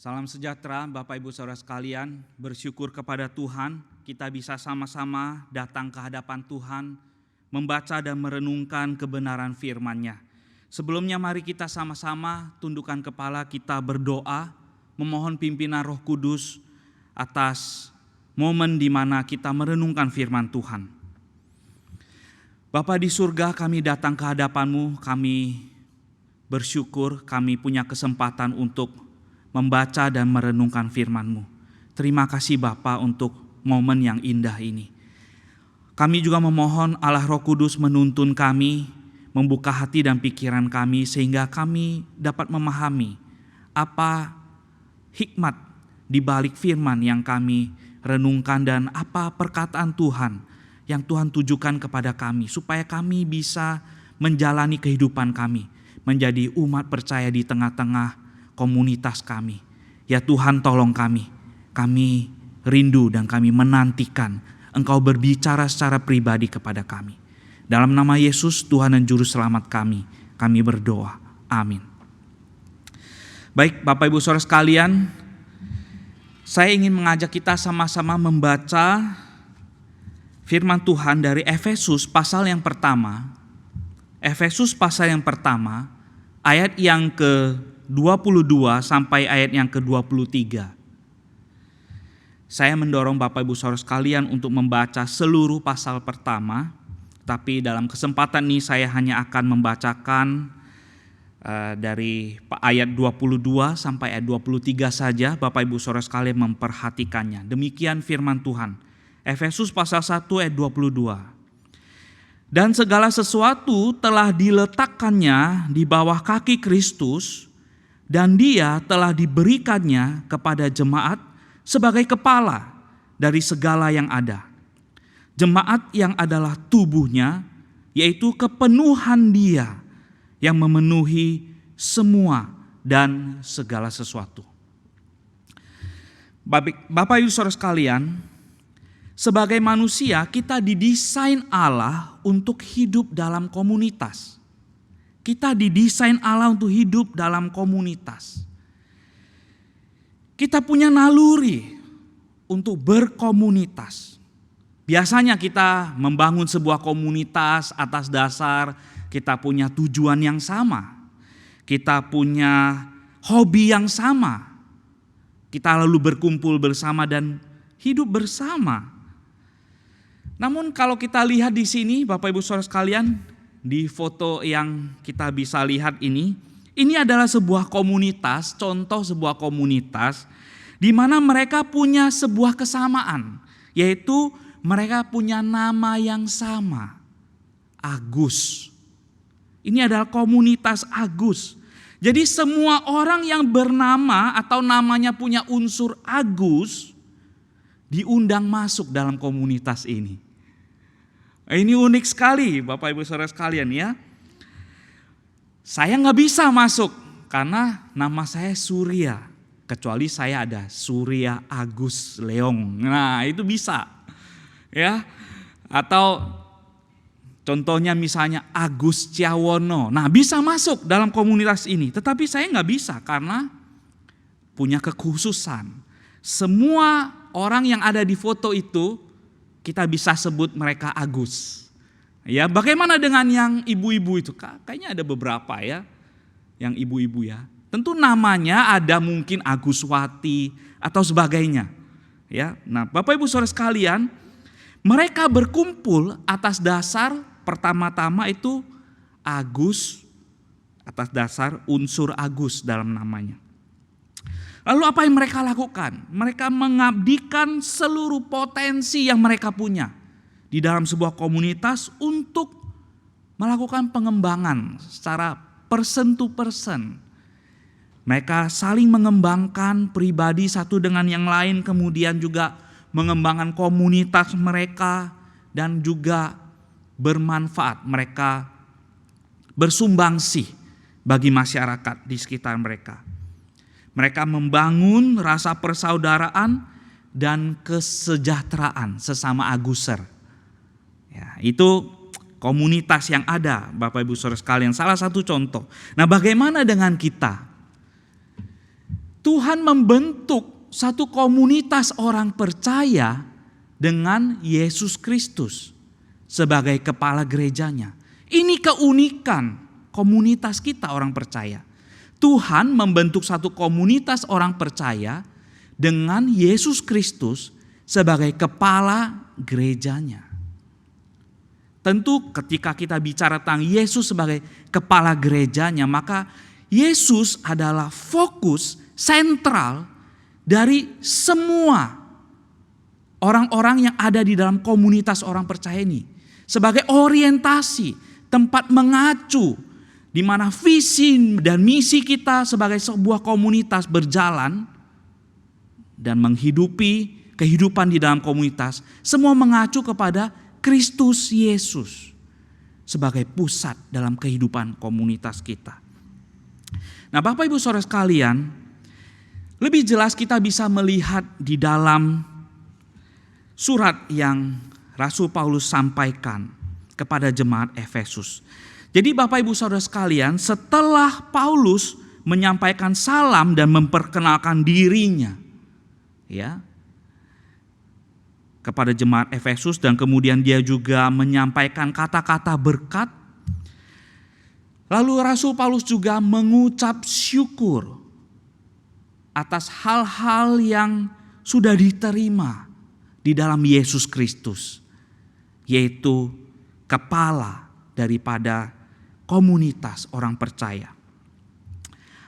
Salam sejahtera Bapak Ibu Saudara sekalian, bersyukur kepada Tuhan kita bisa sama-sama datang ke hadapan Tuhan, membaca dan merenungkan kebenaran firman-Nya. Sebelumnya mari kita sama-sama tundukkan kepala, kita berdoa, memohon pimpinan Roh Kudus atas momen di mana kita merenungkan firman Tuhan. Bapa di surga, kami datang ke hadapan-Mu, kami bersyukur kami punya kesempatan untuk membaca dan merenungkan firman-Mu. Terima kasih Bapa untuk momen yang indah ini. Kami juga memohon Allah Roh Kudus menuntun kami, membuka hati dan pikiran kami sehingga kami dapat memahami apa hikmat di balik firman yang kami renungkan dan apa perkataan Tuhan yang Tuhan tujukan kepada kami supaya kami bisa menjalani kehidupan kami, menjadi umat percaya di tengah-tengah komunitas kami. Ya Tuhan, tolong kami rindu dan kami menantikan Engkau berbicara secara pribadi kepada kami. Dalam nama Yesus Tuhan dan Juru Selamat kami berdoa. Amin. Baik Bapak Ibu Saudara sekalian, saya ingin mengajak kita sama-sama membaca firman Tuhan dari Efesus pasal yang pertama. Efesus pasal yang pertama, ayat yang ke-22 sampai ayat yang ke-23. Saya mendorong Bapak Ibu Saudara sekalian untuk membaca seluruh pasal pertama, tapi dalam kesempatan ini saya hanya akan membacakan dari ayat 22 sampai ayat 23 saja. Bapak Ibu Saudara sekalian memperhatikannya. Demikian firman Tuhan. Efesus pasal 1 ayat 22. Dan segala sesuatu telah diletakkannya di bawah kaki Kristus, dan Dia telah diberikannya kepada jemaat sebagai kepala dari segala yang ada. Jemaat yang adalah tubuhnya, yaitu kepenuhan Dia yang memenuhi semua dan segala sesuatu. Bapak Ibu Saudara sekalian, sebagai manusia kita didesain Allah untuk hidup dalam komunitas. Kita didesain Allah untuk hidup dalam komunitas. Kita punya naluri untuk berkomunitas. Biasanya kita membangun sebuah komunitas atas dasar kita punya tujuan yang sama. Kita punya hobi yang sama. Kita lalu berkumpul bersama dan hidup bersama. Namun kalau kita lihat di sini Bapak Ibu Saudara sekalian, di foto yang kita bisa lihat ini adalah sebuah komunitas, contoh sebuah komunitas di mana mereka punya sebuah kesamaan, yaitu mereka punya nama yang sama, Agus. Ini adalah komunitas Agus. Jadi semua orang yang bernama atau namanya punya unsur Agus diundang masuk dalam komunitas ini. Ini unik sekali Bapak Ibu Saudara sekalian ya. Saya nggak bisa masuk karena nama saya Surya. Kecuali saya ada Surya Agus Leong. Nah itu bisa ya. Atau contohnya misalnya Agus Ciawono. Nah bisa masuk dalam komunitas ini. Tetapi saya nggak bisa karena punya kekhususan. Semua orang yang ada di foto itu kita bisa sebut mereka Agus. Ya, bagaimana dengan yang ibu-ibu itu? Kayaknya ada beberapa ya, yang ibu-ibu ya. Tentu namanya ada mungkin Aguswati atau sebagainya. Ya, nah Bapak Ibu Saudara sekalian, mereka berkumpul atas dasar pertama-tama itu Agus, atas dasar unsur Agus dalam namanya. Lalu apa yang mereka lakukan? Mereka mengabdikan seluruh potensi yang mereka punya di dalam sebuah komunitas untuk melakukan pengembangan secara person to person. Mereka saling mengembangkan pribadi satu dengan yang lain, kemudian juga mengembangkan komunitas mereka dan juga bermanfaat. Mereka bersumbangsi bagi masyarakat di sekitar mereka. Mereka membangun rasa persaudaraan dan kesejahteraan sesama Aguser. Ya, itu komunitas yang ada Bapak Ibu Saudara sekalian. Salah satu contoh. Nah bagaimana dengan kita? Tuhan membentuk satu komunitas orang percaya dengan Yesus Kristus sebagai kepala gerejanya. Ini keunikan komunitas kita orang percaya. Tuhan membentuk satu komunitas orang percaya dengan Yesus Kristus sebagai kepala gerejanya. Tentu ketika kita bicara tentang Yesus sebagai kepala gerejanya, maka Yesus adalah fokus sentral dari semua orang-orang yang ada di dalam komunitas orang percaya ini. Sebagai orientasi, tempat mengacu, di mana visi dan misi kita sebagai sebuah komunitas berjalan dan menghidupi kehidupan di dalam komunitas, semua mengacu kepada Kristus Yesus sebagai pusat dalam kehidupan komunitas kita. Nah, Bapak Ibu Saudara sekalian, lebih jelas kita bisa melihat di dalam surat yang Rasul Paulus sampaikan kepada jemaat Efesus. Jadi Bapak Ibu Saudara sekalian, setelah Paulus menyampaikan salam dan memperkenalkan dirinya, ya, kepada jemaat Efesus, dan kemudian dia juga menyampaikan kata-kata berkat. Lalu Rasul Paulus juga mengucap syukur atas hal-hal yang sudah diterima di dalam Yesus Kristus, yaitu kepala daripada komunitas orang percaya.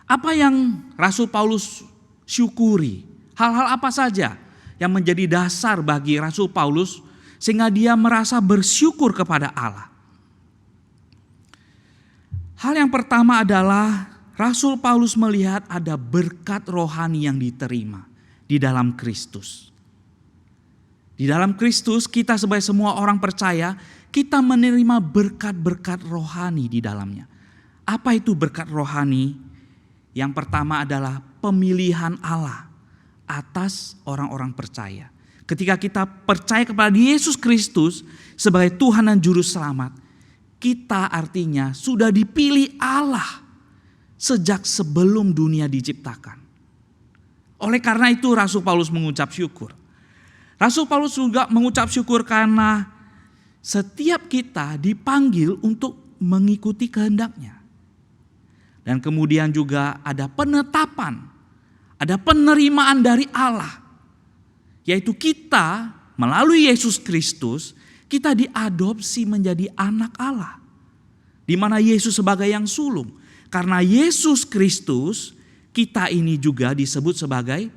Apa yang Rasul Paulus syukuri? Hal-hal apa saja yang menjadi dasar bagi Rasul Paulus sehingga dia merasa bersyukur kepada Allah? Hal yang pertama adalah Rasul Paulus melihat ada berkat rohani yang diterima di dalam Kristus. Di dalam Kristus kita sebagai semua orang percaya, kita menerima berkat-berkat rohani di dalamnya. Apa itu berkat rohani? Yang pertama adalah pemilihan Allah atas orang-orang percaya. Ketika kita percaya kepada Yesus Kristus sebagai Tuhan dan Juru Selamat, kita artinya sudah dipilih Allah sejak sebelum dunia diciptakan. Oleh karena itu Rasul Paulus mengucap syukur. Rasul Paulus juga mengucap syukur karena setiap kita dipanggil untuk mengikuti kehendak-Nya. Dan kemudian juga ada penetapan, ada penerimaan dari Allah. Yaitu kita melalui Yesus Kristus, kita diadopsi menjadi anak Allah. Di mana Yesus sebagai yang sulung. Karena Yesus Kristus, kita ini juga disebut sebagai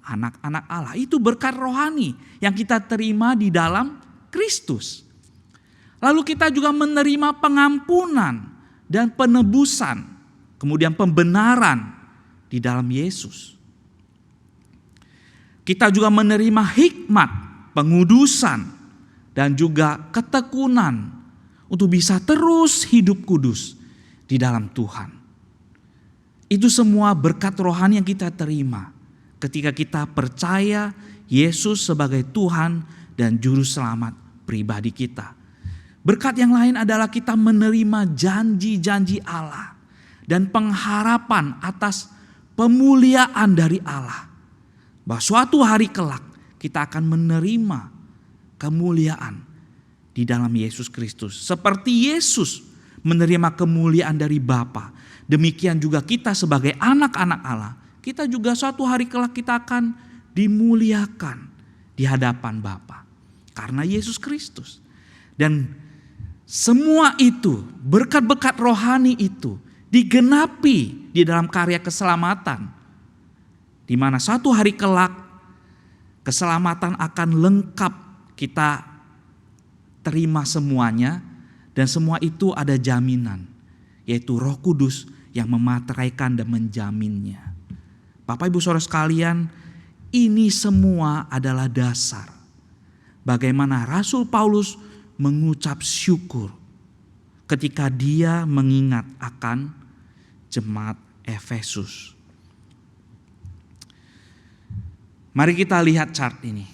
anak-anak Allah. Itu berkat rohani yang kita terima di dalam Kristus. Lalu kita juga menerima pengampunan dan penebusan, kemudian pembenaran di dalam Yesus. Kita juga menerima hikmat, pengudusan, dan juga ketekunan untuk bisa terus hidup kudus di dalam Tuhan. Itu semua berkat rohani yang kita terima ketika kita percaya Yesus sebagai Tuhan dan Juru Selamat pribadi kita. Berkat yang lain adalah kita menerima janji-janji Allah dan pengharapan atas pemuliaan dari Allah. Bahwa suatu hari kelak kita akan menerima kemuliaan di dalam Yesus Kristus. Seperti Yesus menerima kemuliaan dari Bapa, demikian juga kita sebagai anak-anak Allah, kita juga suatu hari kelak kita akan dimuliakan di hadapan Bapa karena Yesus Kristus. Dan semua itu, berkat-berkat rohani itu digenapi di dalam karya keselamatan, di mana suatu hari kelak keselamatan akan lengkap kita terima semuanya, dan semua itu ada jaminan, yaitu Roh Kudus yang memateraikan dan menjaminnya. Bapak Ibu Saudara sekalian, ini semua adalah dasar bagaimana Rasul Paulus mengucap syukur ketika dia mengingat akan jemaat Efesus. Mari kita lihat chart ini.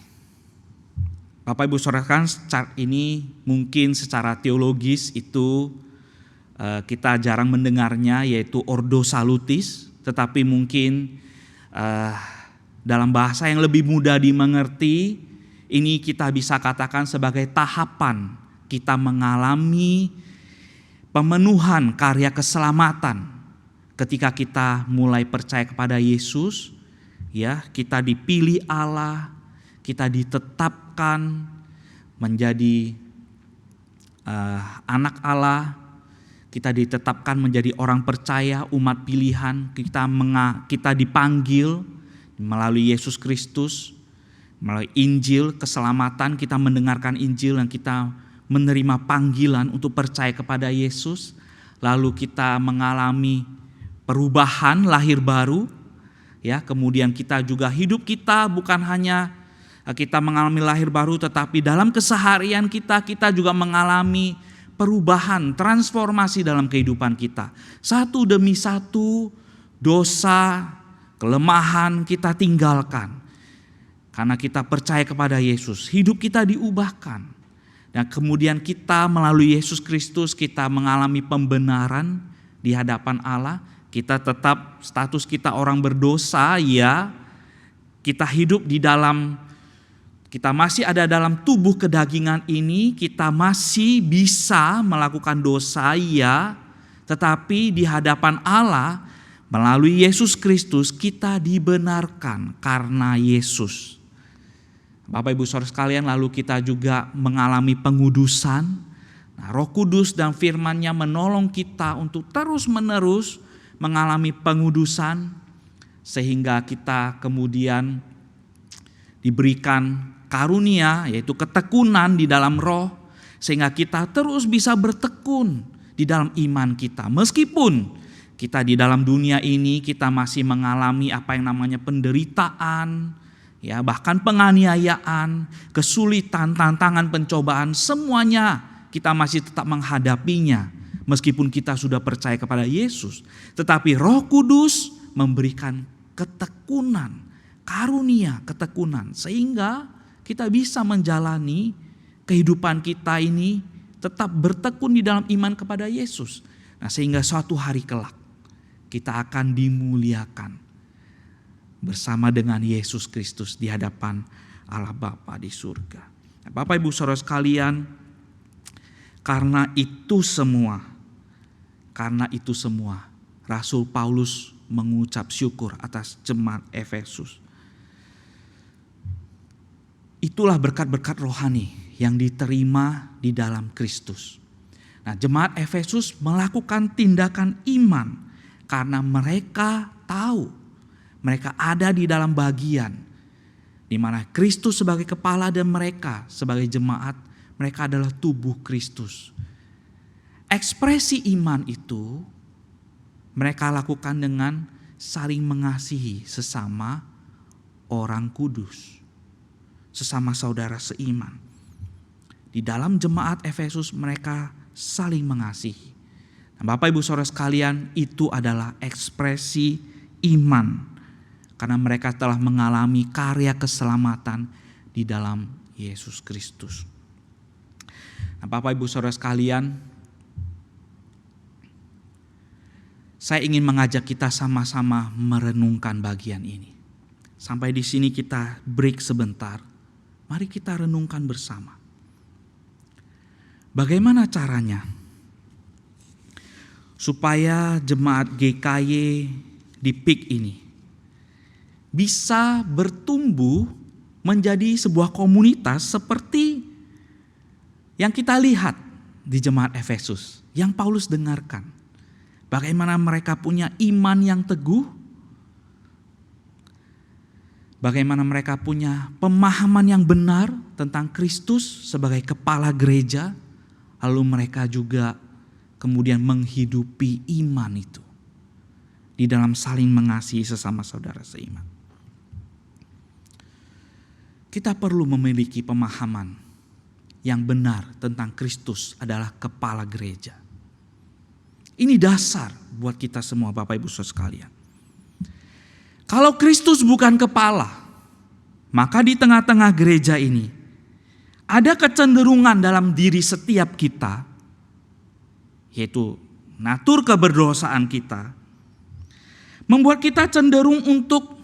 Bapak Ibu Saudara, kan chart ini mungkin secara teologis itu kita jarang mendengarnya, yaitu Ordo Salutis. Tetapi mungkin dalam bahasa yang lebih mudah dimengerti, ini kita bisa katakan sebagai tahapan kita mengalami pemenuhan karya keselamatan. Ketika kita mulai percaya kepada Yesus, ya, kita dipilih Allah, kita ditetapkan menjadi anak Allah, kita ditetapkan menjadi orang percaya, umat pilihan, kita dipanggil melalui Yesus Kristus, melalui Injil keselamatan, kita mendengarkan Injil dan kita menerima panggilan untuk percaya kepada Yesus. Lalu kita mengalami perubahan, lahir baru. Ya, kemudian kita juga hidup kita bukan hanya kita mengalami lahir baru, tetapi dalam keseharian kita juga mengalami perubahan, transformasi dalam kehidupan kita. Satu demi satu dosa, kelemahan kita tinggalkan. Karena kita percaya kepada Yesus, hidup kita diubahkan. Dan kemudian kita melalui Yesus Kristus kita mengalami pembenaran di hadapan Allah. Kita tetap status kita orang berdosa, ya. Kita hidup di dalam, kita masih ada dalam tubuh kedagingan ini, kita masih bisa melakukan dosa, ya. Tetapi di hadapan Allah melalui Yesus Kristus kita dibenarkan karena Yesus. Bapak Ibu Saudara sekalian, lalu kita juga mengalami pengudusan. Nah, Roh Kudus dan firman-Nya menolong kita untuk terus-menerus mengalami pengudusan, sehingga kita kemudian diberikan karunia, yaitu ketekunan di dalam roh, sehingga kita terus bisa bertekun di dalam iman kita. Meskipun kita di dalam dunia ini kita masih mengalami apa yang namanya penderitaan, ya, bahkan penganiayaan, kesulitan, tantangan, pencobaan, semuanya kita masih tetap menghadapinya meskipun kita sudah percaya kepada Yesus. Tetapi Roh Kudus memberikan ketekunan, karunia ketekunan, sehingga kita bisa menjalani kehidupan kita ini tetap bertekun di dalam iman kepada Yesus. Nah, sehingga suatu hari kelak kita akan dimuliakan bersama dengan Yesus Kristus di hadapan Allah Bapa di surga. Nah, Bapak Ibu Saudara sekalian, karena itu semua, Rasul Paulus mengucap syukur atas jemaat Efesus. Itulah berkat-berkat rohani yang diterima di dalam Kristus. Nah, jemaat Efesus melakukan tindakan iman karena mereka tahu mereka ada di dalam bagian di mana Kristus sebagai kepala dan mereka sebagai jemaat, mereka adalah tubuh Kristus. Ekspresi iman itu mereka lakukan dengan saling mengasihi sesama orang kudus, sesama saudara seiman. Di dalam jemaat Efesus mereka saling mengasihi. Nah, Bapak Ibu Saudara sekalian, itu adalah ekspresi iman. Karena mereka telah mengalami karya keselamatan di dalam Yesus Kristus. Nah, Bapak Ibu Saudara sekalian, saya ingin mengajak kita sama-sama merenungkan bagian ini. Sampai di sini kita break sebentar. Mari kita renungkan bersama. Bagaimana caranya supaya jemaat GKY di PIK ini bisa bertumbuh menjadi sebuah komunitas seperti yang kita lihat di jemaat Efesus, yang Paulus dengarkan. Bagaimana mereka punya iman yang teguh, bagaimana mereka punya pemahaman yang benar tentang Kristus sebagai kepala gereja, lalu mereka juga kemudian menghidupi iman itu di dalam saling mengasihi sesama saudara seiman. Kita perlu memiliki pemahaman yang benar tentang Kristus adalah kepala gereja. Ini dasar buat kita semua Bapak Ibu Saudara sekalian. Kalau Kristus bukan kepala, maka di tengah-tengah gereja ini ada kecenderungan dalam diri setiap kita, yaitu natur keberdosaan kita, membuat kita cenderung untuk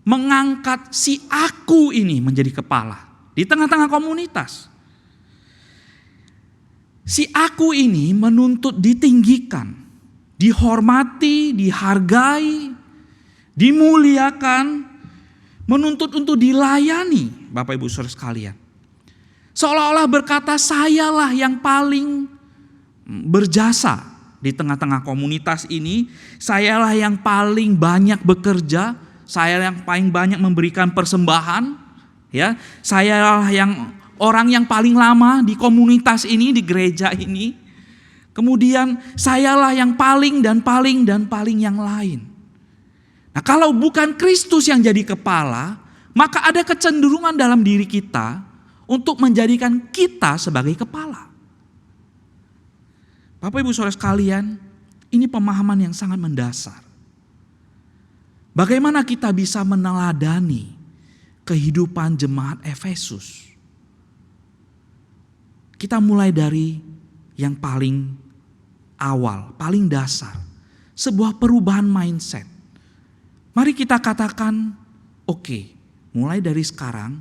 mengangkat si aku ini menjadi kepala di tengah-tengah komunitas. Si aku ini menuntut ditinggikan, dihormati, dihargai, dimuliakan, menuntut untuk dilayani, Bapak Ibu Saudara sekalian. Seolah-olah berkata, sayalah yang paling berjasa di tengah-tengah komunitas ini, sayalah yang paling banyak bekerja, saya yang paling banyak memberikan persembahan, ya, sayalah yang orang yang paling lama di komunitas ini, di gereja ini. Kemudian sayalah yang paling dan paling dan paling yang lain. Nah, kalau bukan Kristus yang jadi kepala, maka ada kecenderungan dalam diri kita untuk menjadikan kita sebagai kepala. Bapak Ibu Saudara sekalian, ini pemahaman yang sangat mendasar. Bagaimana kita bisa meneladani kehidupan jemaat Efesus? Kita mulai dari yang paling awal, paling dasar. Sebuah perubahan mindset. Mari kita katakan, oke, mulai dari sekarang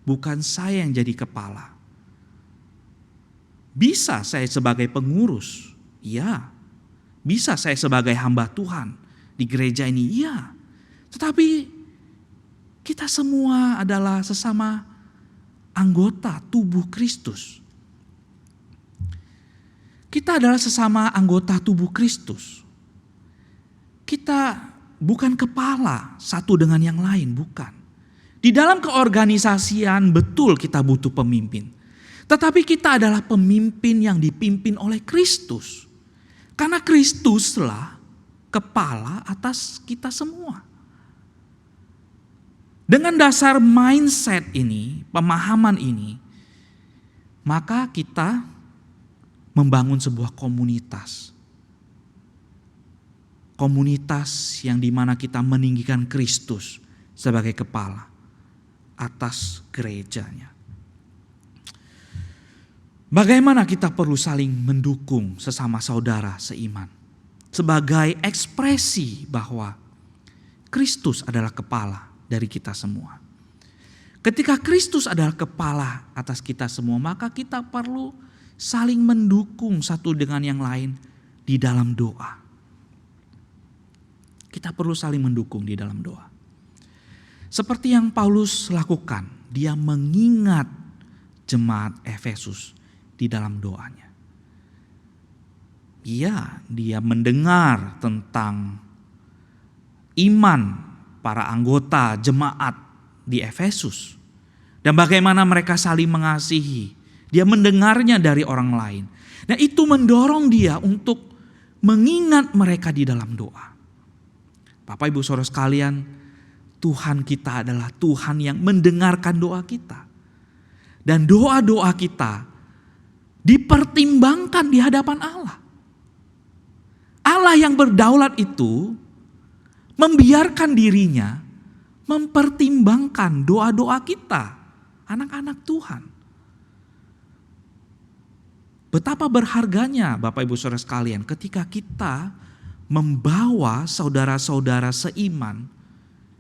bukan saya yang jadi kepala. Bisa saya sebagai pengurus, iya. Bisa saya sebagai hamba Tuhan di gereja ini, iya. Tetapi kita semua adalah sesama anggota tubuh Kristus. Kita adalah sesama anggota tubuh Kristus. Kita bukan kepala satu dengan yang lain, bukan. Di dalam keorganisasian betul kita butuh pemimpin. Tetapi kita adalah pemimpin yang dipimpin oleh Kristus. Karena Kristuslah kepala atas kita semua. Dengan dasar mindset ini, pemahaman ini, maka kita membangun sebuah komunitas. Komunitas yang dimana kita meninggikan Kristus sebagai kepala atas gerejanya. Bagaimana kita perlu saling mendukung sesama saudara seiman. Sebagai ekspresi bahwa Kristus adalah kepala dari kita semua. Ketika Kristus adalah kepala atas kita semua, maka kita perlu saling mendukung satu dengan yang lain di dalam doa. Kita perlu saling mendukung di dalam doa. Seperti yang Paulus lakukan, dia mengingat jemaat Efesus di dalam doanya. Dia mendengar tentang iman para anggota jemaat di Efesus. Dan bagaimana mereka saling mengasihi. Dia mendengarnya dari orang lain. Nah, itu mendorong dia untuk mengingat mereka di dalam doa. Bapak Ibu Saudara sekalian, Tuhan kita adalah Tuhan yang mendengarkan doa kita. Dan doa-doa kita dipertimbangkan di hadapan Allah. Allah yang berdaulat itu membiarkan dirinya mempertimbangkan doa-doa kita, anak-anak Tuhan. Betapa berharganya Bapak Ibu Saudara sekalian ketika kita membawa saudara-saudara seiman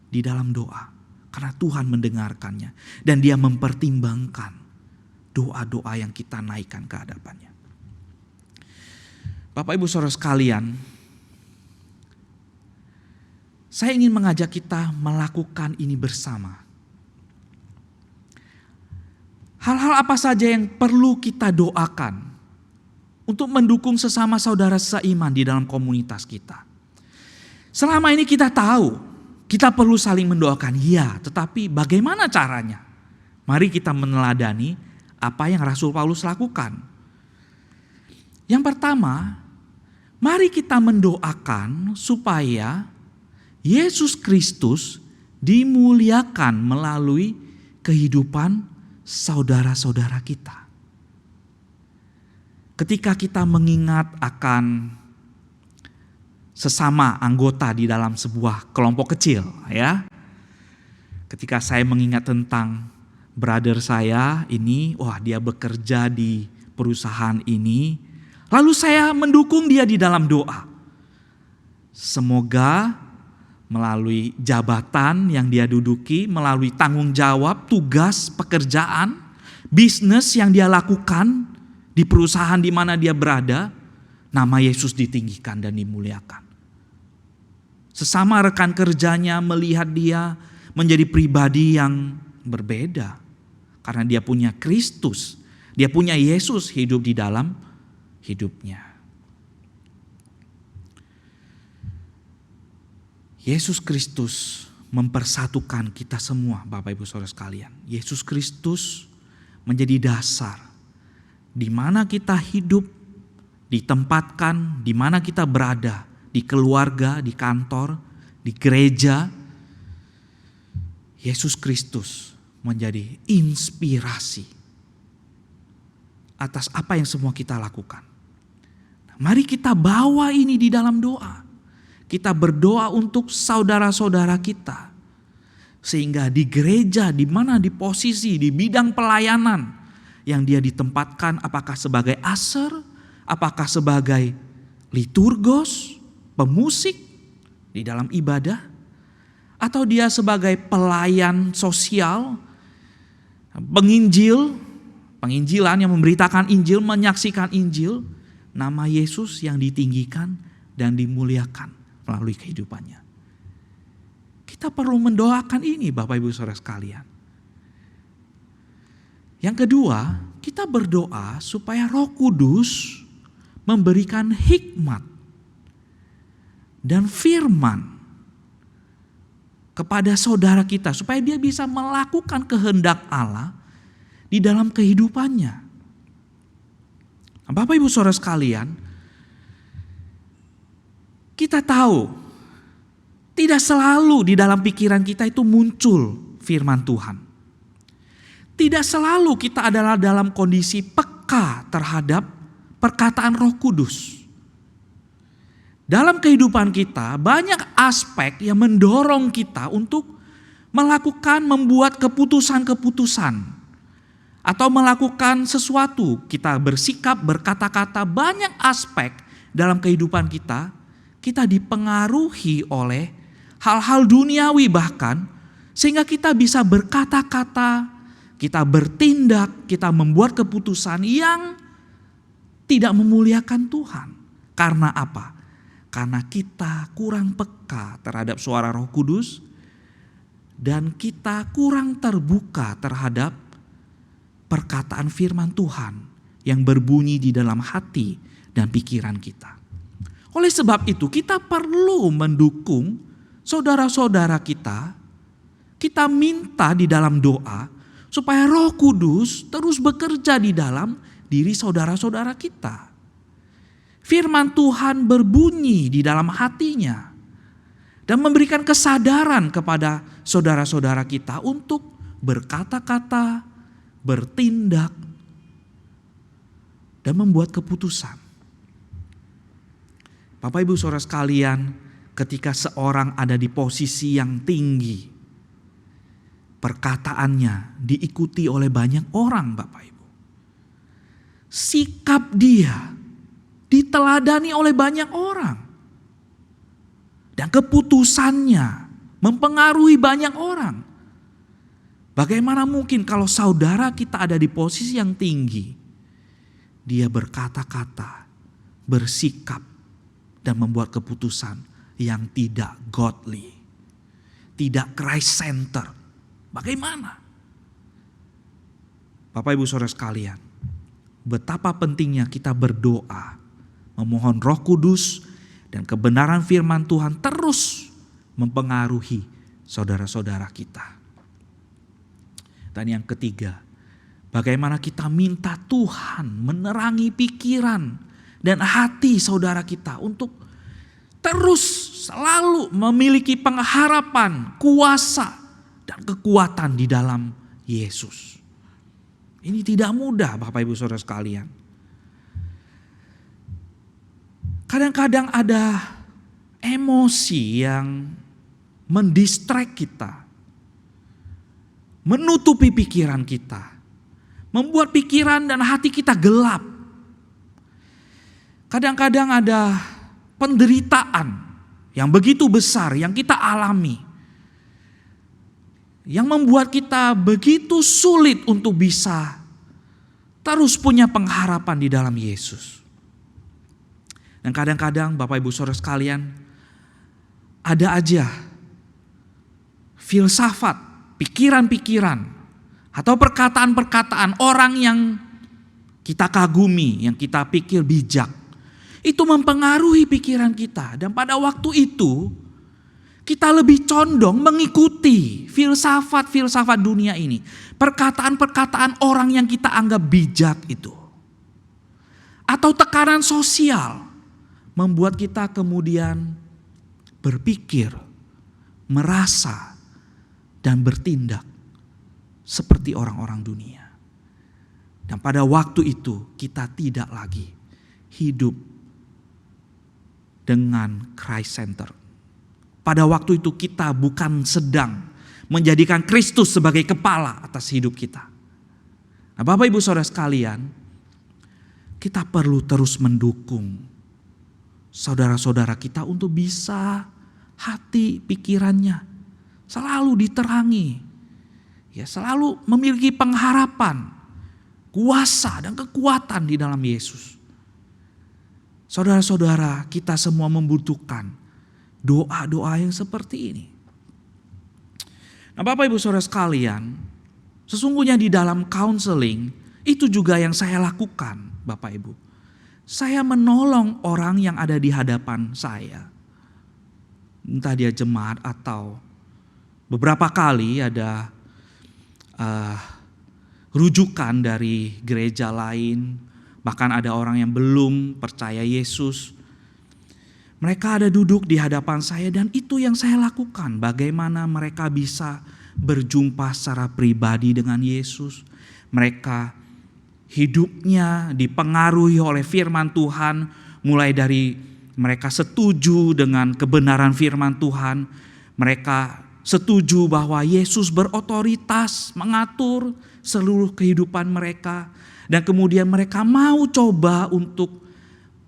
di dalam doa. Karena Tuhan mendengarkannya dan Dia mempertimbangkan doa-doa yang kita naikkan ke hadapannya. Bapak Ibu Saudara sekalian, saya ingin mengajak kita melakukan ini bersama. Hal-hal apa saja yang perlu kita doakan untuk mendukung sesama saudara seiman di dalam komunitas kita. Selama ini kita tahu, kita perlu saling mendoakan, ya, tetapi bagaimana caranya? Mari kita meneladani apa yang Rasul Paulus lakukan. Yang pertama, mari kita mendoakan supaya Yesus Kristus dimuliakan melalui kehidupan saudara-saudara kita. Ketika kita mengingat akan sesama anggota di dalam sebuah kelompok kecil, ya. Ketika saya mengingat tentang brother saya ini, dia bekerja di perusahaan ini. Lalu saya mendukung dia di dalam doa. Semoga melalui jabatan yang dia duduki, melalui tanggung jawab, tugas, pekerjaan, bisnis yang dia lakukan di perusahaan di mana dia berada, nama Yesus ditinggikan dan dimuliakan. Sesama rekan kerjanya melihat dia menjadi pribadi yang berbeda karena dia punya Kristus, dia punya Yesus hidup di dalam hidupnya. Yesus Kristus mempersatukan kita semua, Bapak Ibu Saudara sekalian. Yesus Kristus menjadi dasar di mana kita hidup, ditempatkan, di mana kita berada, di keluarga, di kantor, di gereja. Yesus Kristus menjadi inspirasi atas apa yang semua kita lakukan. Mari kita bawa ini di dalam doa. Kita berdoa untuk saudara-saudara kita. Sehingga di gereja, di mana di posisi, di bidang pelayanan yang dia ditempatkan, apakah sebagai aser, apakah sebagai liturgos, pemusik di dalam ibadah, atau dia sebagai pelayan sosial, penginjilan yang memberitakan Injil, menyaksikan Injil, nama Yesus yang ditinggikan dan dimuliakan melalui kehidupannya. Kita perlu mendoakan ini, Bapak Ibu Saudara sekalian. Yang kedua, kita berdoa supaya Roh Kudus memberikan hikmat dan firman kepada saudara kita supaya dia bisa melakukan kehendak Allah di dalam kehidupannya. Nah, Bapak Ibu Saudara sekalian, kita tahu tidak selalu di dalam pikiran kita itu muncul firman Tuhan. Tidak selalu kita adalah dalam kondisi peka terhadap perkataan Roh Kudus. Dalam kehidupan kita banyak aspek yang mendorong kita untuk membuat keputusan-keputusan atau melakukan sesuatu. Kita bersikap, berkata-kata, banyak aspek dalam kehidupan kita dipengaruhi oleh hal-hal duniawi bahkan, sehingga kita bisa berkata-kata, kita bertindak, kita membuat keputusan yang tidak memuliakan Tuhan. Karena apa? Karena kita kurang peka terhadap suara Roh Kudus dan kita kurang terbuka terhadap perkataan firman Tuhan yang berbunyi di dalam hati dan pikiran kita. Oleh sebab itu kita perlu mendukung saudara-saudara kita. Kita minta di dalam doa supaya Roh Kudus terus bekerja di dalam diri saudara-saudara kita. Firman Tuhan berbunyi di dalam hatinya dan memberikan kesadaran kepada saudara-saudara kita untuk berkata-kata, bertindak, dan membuat keputusan. Bapak Ibu Saudara sekalian, ketika seorang ada di posisi yang tinggi, perkataannya diikuti oleh banyak orang, Bapak Ibu. Sikap dia diteladani oleh banyak orang. Dan keputusannya mempengaruhi banyak orang. Bagaimana mungkin kalau saudara kita ada di posisi yang tinggi, dia berkata-kata, bersikap, dan membuat keputusan yang tidak godly, tidak Christ center. Bagaimana? Bapak Ibu Saudara sekalian, betapa pentingnya kita berdoa, memohon Roh Kudus dan kebenaran firman Tuhan terus mempengaruhi saudara-saudara kita. Dan yang ketiga, bagaimana kita minta Tuhan menerangi pikiran dan hati saudara kita untuk terus selalu memiliki pengharapan, kuasa, dan kekuatan di dalam Yesus. Ini tidak mudah, Bapak Ibu Saudara sekalian. Kadang-kadang ada emosi yang mendistract kita, menutupi pikiran kita, membuat pikiran dan hati kita gelap. Kadang-kadang ada penderitaan yang begitu besar yang kita alami, yang membuat kita begitu sulit untuk bisa terus punya pengharapan di dalam Yesus. Dan kadang-kadang Bapak Ibu Saudara sekalian, ada aja filsafat, pikiran-pikiran, atau perkataan-perkataan orang yang kita kagumi, yang kita pikir bijak, itu mempengaruhi pikiran kita. Dan pada waktu itu kita lebih condong mengikuti filsafat-filsafat dunia ini. Perkataan-perkataan orang yang kita anggap bijak itu. Atau tekanan sosial membuat kita kemudian berpikir, merasa, dan bertindak seperti orang-orang dunia. Dan pada waktu itu kita tidak lagi hidup dengan Christ Center. Pada waktu itu kita bukan sedang menjadikan Kristus sebagai kepala atas hidup kita. Nah, Bapak Ibu Saudara sekalian, kita perlu terus mendukung saudara-saudara kita untuk bisa hati pikirannya selalu diterangi. Ya, selalu memiliki pengharapan, kuasa dan kekuatan di dalam Yesus. Saudara-saudara, kita semua membutuhkan doa-doa yang seperti ini. Nah, Bapak Ibu Saudara sekalian, sesungguhnya di dalam counseling itu juga yang saya lakukan, Bapak Ibu. Saya menolong orang yang ada di hadapan saya. Entah dia jemaat atau beberapa kali ada rujukan dari gereja lain. Bahkan ada orang yang belum percaya Yesus. Mereka ada duduk di hadapan saya dan itu yang saya lakukan. Bagaimana mereka bisa berjumpa secara pribadi dengan Yesus. Mereka hidupnya dipengaruhi oleh firman Tuhan. Mulai dari mereka setuju dengan kebenaran firman Tuhan. Mereka setuju bahwa Yesus berotoritas mengatur seluruh kehidupan mereka. Dan kemudian mereka mau coba untuk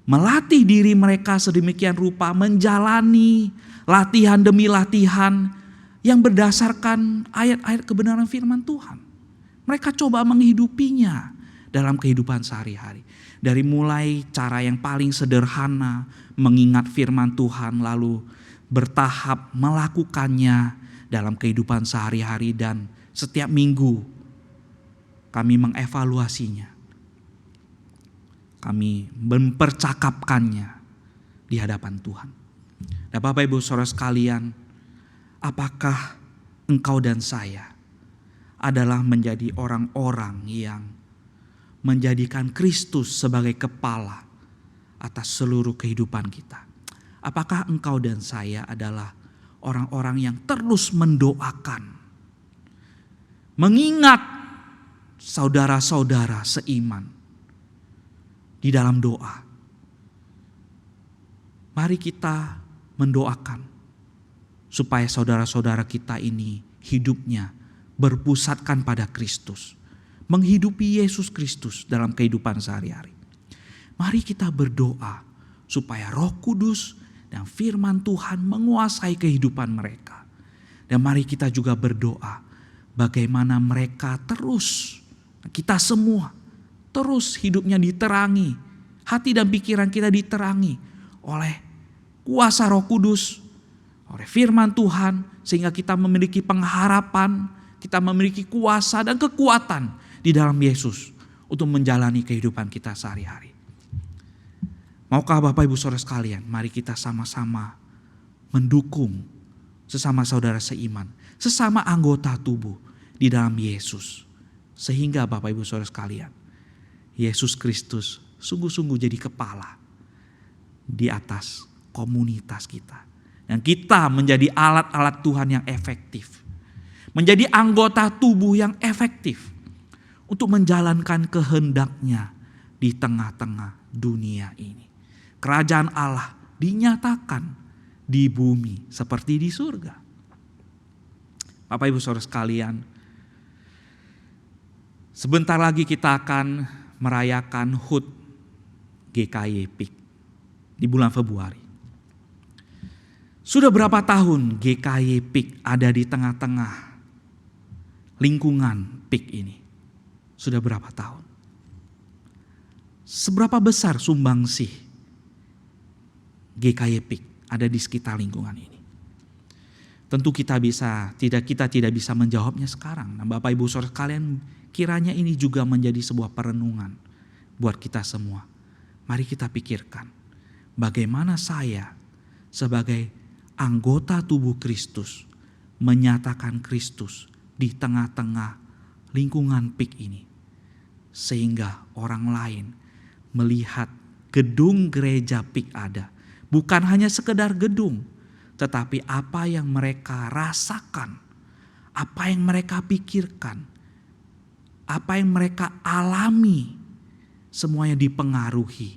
melatih diri mereka sedemikian rupa, menjalani latihan demi latihan yang berdasarkan ayat-ayat kebenaran firman Tuhan. Mereka coba menghidupinya dalam kehidupan sehari-hari. Dari mulai cara yang paling sederhana, mengingat firman Tuhan lalu bertahap melakukannya dalam kehidupan sehari-hari, dan setiap minggu kami mengevaluasinya. Kami mempercakapkannya di hadapan Tuhan. Dan Bapak Ibu Saudara sekalian, apakah engkau dan saya adalah menjadi orang-orang yang menjadikan Kristus sebagai kepala atas seluruh kehidupan kita? Apakah engkau dan saya adalah orang-orang yang terus mendoakan, mengingat saudara-saudara seiman di dalam doa? Mari kita mendoakan supaya saudara-saudara kita ini hidupnya berpusatkan pada Kristus, menghidupi Yesus Kristus dalam kehidupan sehari-hari. Mari kita berdoa supaya Roh Kudus dan firman Tuhan menguasai kehidupan mereka. Dan mari kita juga berdoa bagaimana mereka terus, kita semua terus hidupnya diterangi, hati dan pikiran kita diterangi oleh kuasa Roh Kudus, oleh firman Tuhan, sehingga kita memiliki pengharapan, kita memiliki kuasa dan kekuatan di dalam Yesus untuk menjalani kehidupan kita sehari-hari. Maukah Bapak Ibu Saudara sekalian, mari kita sama-sama mendukung sesama saudara seiman, sesama anggota tubuh di dalam Yesus. Sehingga Bapak Ibu Saudara sekalian, Yesus Kristus sungguh-sungguh jadi kepala di atas komunitas kita. Dan kita menjadi alat-alat Tuhan yang efektif. Menjadi anggota tubuh yang efektif untuk menjalankan kehendak-Nya di tengah-tengah dunia ini. Kerajaan Allah dinyatakan di bumi seperti di surga. Bapak Ibu Saudara sekalian, sebentar lagi kita akan merayakan HUT GKY PIK di bulan Februari. Sudah berapa tahun GKY PIK ada di tengah-tengah lingkungan PIK ini? Sudah berapa tahun? Seberapa besar sumbangsih GKY PIK ada di sekitar lingkungan ini? Tentu kita tidak bisa menjawabnya sekarang. Nah, Bapak Ibu Saudara sekalian, kiranya ini juga menjadi sebuah perenungan buat kita semua. Mari kita pikirkan bagaimana saya sebagai anggota tubuh Kristus menyatakan Kristus di tengah-tengah lingkungan PIK ini. Sehingga orang lain melihat gedung gereja PIK ada. Bukan hanya sekedar gedung, tetapi apa yang mereka rasakan, apa yang mereka pikirkan, apa yang mereka alami, semuanya dipengaruhi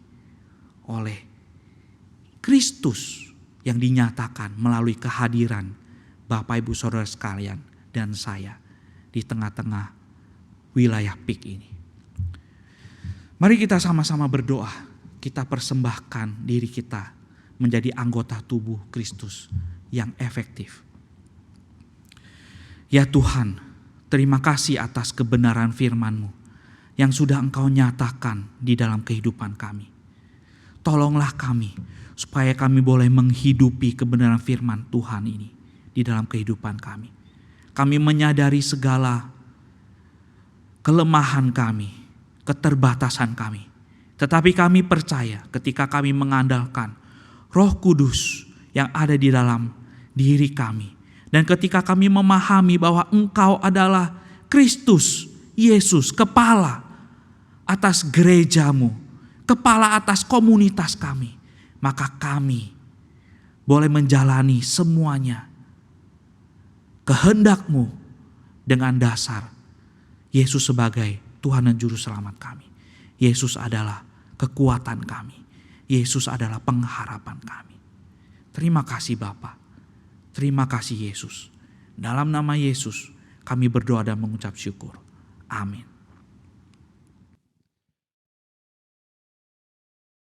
oleh Kristus yang dinyatakan melalui kehadiran Bapak Ibu Saudara sekalian dan saya di tengah-tengah wilayah PIK ini. Mari kita sama-sama berdoa, kita persembahkan diri kita menjadi anggota tubuh Kristus yang efektif. Ya Tuhan, terima kasih atas kebenaran firman-Mu yang sudah Engkau nyatakan di dalam kehidupan kami. Tolonglah kami supaya kami boleh menghidupi kebenaran firman Tuhan ini di dalam kehidupan kami. Kami menyadari segala kelemahan kami, keterbatasan kami. Tetapi kami percaya ketika kami mengandalkan Roh Kudus yang ada di dalam diri kami. Dan ketika kami memahami bahwa Engkau adalah Kristus, Yesus, kepala atas gereja-Mu, kepala atas komunitas kami, maka kami boleh menjalani semuanya kehendak-Mu dengan dasar Yesus sebagai Tuhan dan Juru Selamat kami. Yesus adalah kekuatan kami. Yesus adalah pengharapan kami. Terima kasih Bapa. Terima kasih Yesus. Dalam nama Yesus kami berdoa dan mengucap syukur. Amin.